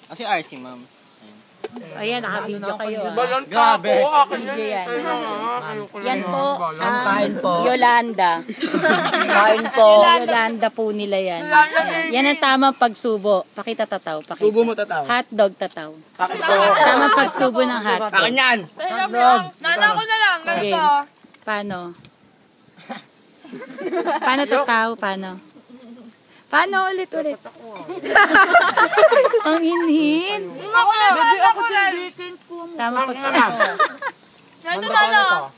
Kasi RC, ma'am. Ayan, naka-video kayo. Grabe. Video yan. Yan po, Yolanda. Kain po. Yolanda po nila yan. Yan ang tamang pagsubo. Pakita tataw. Subo mo tataw. Hotdog tataw. Bakit po? Tamang pagsubo ng hotdog. Akin yan. Nala ko na lang. Okay. Ganito. Paano? Paano tataw? Paano? Paano ulit? Ang hinhin. Ako dalitin ko. Tamang pagsubo. Ganito na lang.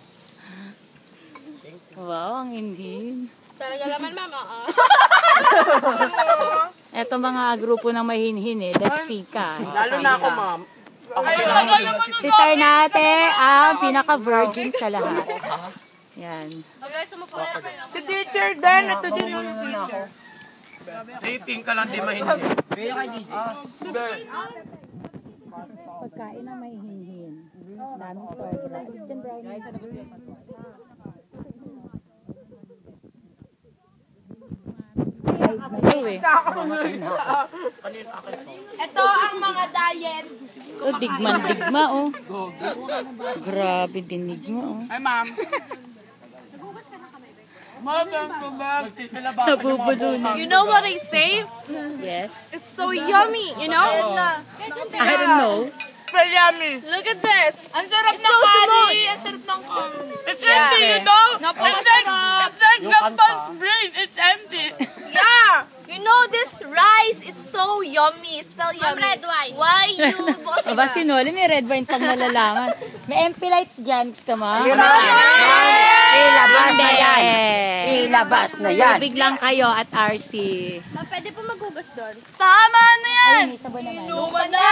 Wow, ang hinhin. Talaga naman, mama. Eto mga grupo ng mahinhin eh. Let's pika. Lalo na ako, ma'am. Si Tarnate ang pinaka-virgin sa lahat. Yan. Si teacher Dan, ito din yung teacher. Siping ka lang, di mahindi. Pagkain ng mahinhin. Daming sobra. Christian brownie. Ito ang mga diet. Oh, digman-digma oh. Grabe dinigma oh. Ay, ma'am. Nabubulunan. You know what I say? Yes. It's so yummy, you know? I don't know. Very yummy. Look at this. Ang sarap ng curry. Ang sarap ng curry. It's empty, you know? It's like Gampang's brain. It's empty. Yeah. You know this rice, it's so yummy. Spell yummy. Red wine. Why you? Aba, si Noli may red wine pang nalalaman. May MP lights dyan. Gusto mo? Ilabas na yan. Ilabas na yan. Biglang kayo at RC. Pwede po maghugas doon. Tama na yan. Ay, may sabon naman. Inuman na.